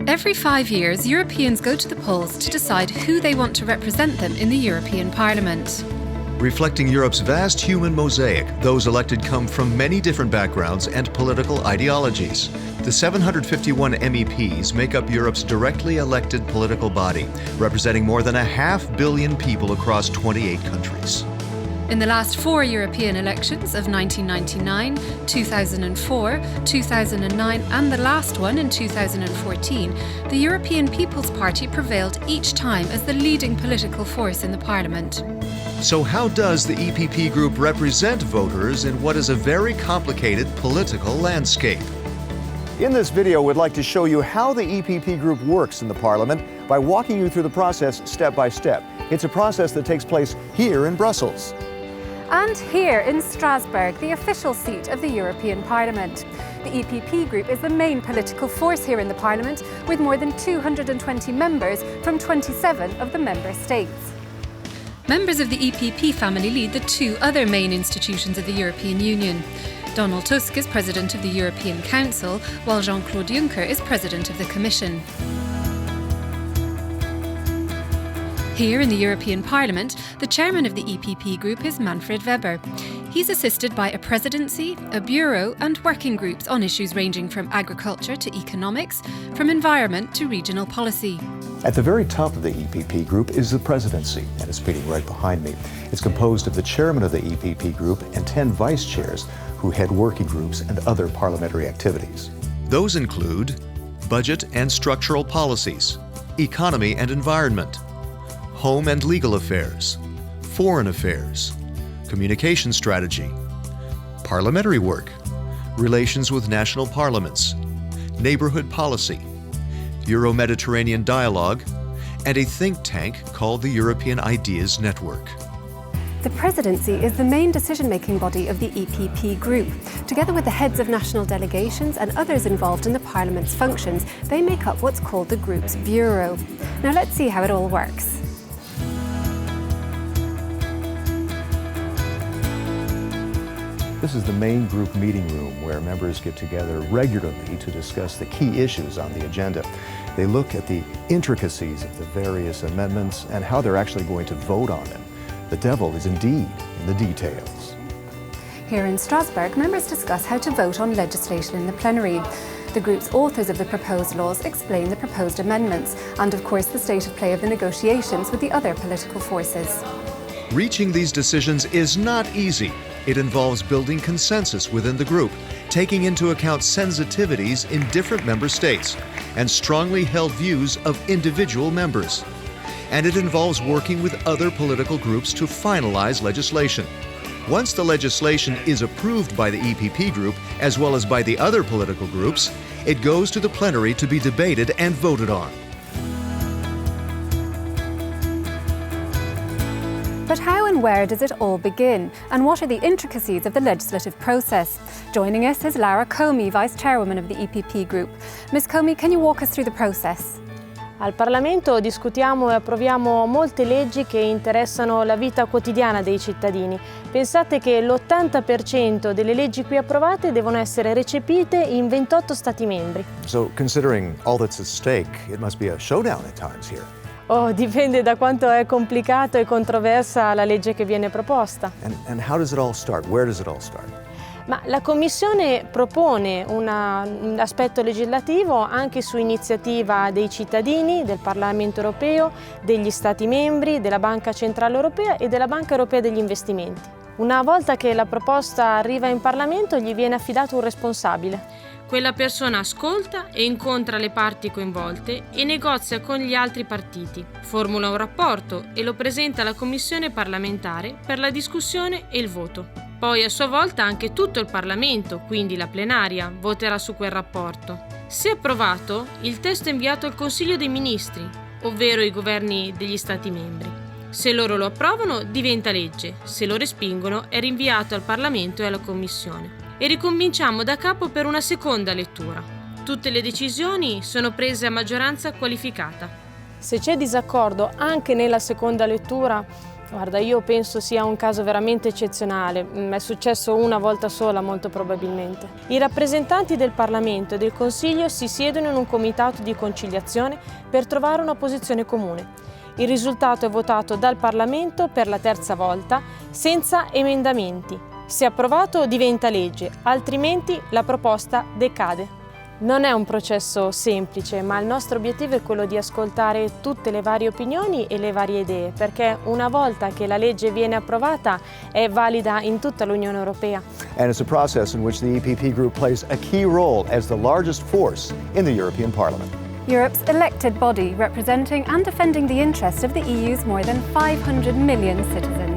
Every 5 years, Europeans go to the polls to decide who they want to represent them in the European Parliament. Reflecting Europe's vast human mosaic, those elected come from many different backgrounds and political ideologies. The 751 MEPs make up Europe's directly elected political body, representing more than 500 million people across 28 countries. In the last 4 European elections of 1999, 2004, 2009 and the last one in 2014, the European People's Party prevailed each time as the leading political force in the Parliament. So how does the EPP group represent voters in what is a very complicated political landscape? In this video, we'd like to show you how the EPP group works in the Parliament by walking you through the process step by step. It's a process that takes place here in Brussels. And here in Strasbourg, the official seat of the European Parliament. The EPP group is the main political force here in the Parliament, with more than 220 members from 27 of the member states. Members of the EPP family lead the 2 other main institutions of the European Union. Donald Tusk is President of the European Council, while Jean-Claude Juncker is President of the Commission. Here in the European Parliament, the chairman of the EPP group is Manfred Weber. He's assisted by a presidency, a bureau and working groups on issues ranging from agriculture to economics, from environment to regional policy. At the very top of the EPP group is the presidency, and it's meeting right behind me. It's composed of the chairman of the EPP group and 10 vice chairs who head working groups and other parliamentary activities. Those include budget and structural policies, economy and environment, home and legal affairs, foreign affairs, communication strategy, parliamentary work, relations with national parliaments, neighborhood policy, Euro-Mediterranean dialogue, and a think tank called the European Ideas Network. The presidency is the main decision-making body of the EPP group. Together with the heads of national delegations and others involved in the Parliament's functions, they make up what's called the group's bureau. Now let's see how it all works. This is the main group meeting room where members get together regularly to discuss the key issues on the agenda. They look at the intricacies of the various amendments and how they're actually going to vote on them. The devil is indeed in the details. Here in Strasbourg, members discuss how to vote on legislation in the plenary. The group's authors of the proposed laws explain the proposed amendments and, of course, the state of play of the negotiations with the other political forces. Reaching these decisions is not easy. It involves building consensus within the group, taking into account sensitivities in different member states, and strongly held views of individual members. And it involves working with other political groups to finalize legislation. Once the legislation is approved by the EPP group, as well as by the other political groups, it goes to the plenary to be debated and voted on. But how and where does it all begin? And what are the intricacies of the legislative process? Joining us is Lara Comi, Vice Chairwoman of the EPP Group. Ms. Comi, can you walk us through the process? Al Parlamento discutiamo e approviamo molte leggi che interessano la vita quotidiana dei cittadini. Pensate che l'80% delle leggi qui approvate devono essere recepite in 28 Stati membri. So, considering all that's at stake, it must be a showdown at times here. Oh, dipende da quanto è complicato e controversa la legge che viene proposta. And how does it all start? Where does it all start? Ma la Commissione propone un aspetto legislativo anche su iniziativa dei cittadini, del Parlamento Europeo, degli Stati membri, della Banca Centrale Europea e della Banca Europea degli Investimenti. Una volta che la proposta arriva in Parlamento gli viene affidato un responsabile. Quella persona ascolta e incontra le parti coinvolte e negozia con gli altri partiti, formula un rapporto e lo presenta alla Commissione parlamentare per la discussione e il voto. Poi a sua volta anche tutto il Parlamento, quindi la plenaria, voterà su quel rapporto. Se approvato, il testo è inviato al Consiglio dei Ministri, ovvero i governi degli Stati membri. Se loro lo approvano, diventa legge, se lo respingono è rinviato al Parlamento e alla Commissione. E ricominciamo da capo per una seconda lettura. Tutte le decisioni sono prese a maggioranza qualificata. Se c'è disaccordo anche nella seconda lettura, Guarda, io penso sia un caso veramente eccezionale, è successo una volta sola molto probabilmente. I rappresentanti del Parlamento e del Consiglio si siedono in un comitato di conciliazione per trovare una posizione comune. Il risultato è votato dal Parlamento per la terza volta, senza emendamenti. Se approvato diventa legge, altrimenti la proposta decade. Non è un processo semplice, ma il nostro obiettivo è quello di ascoltare tutte le varie opinioni e le varie idee, perché una volta che la legge viene approvata è valida in tutta l'Unione Europea. And it's a process in which the EPP Group plays a key role as the largest force in the European Parliament. Europe's elected body representing and defending the interests of the EU's more than 500 million citizens.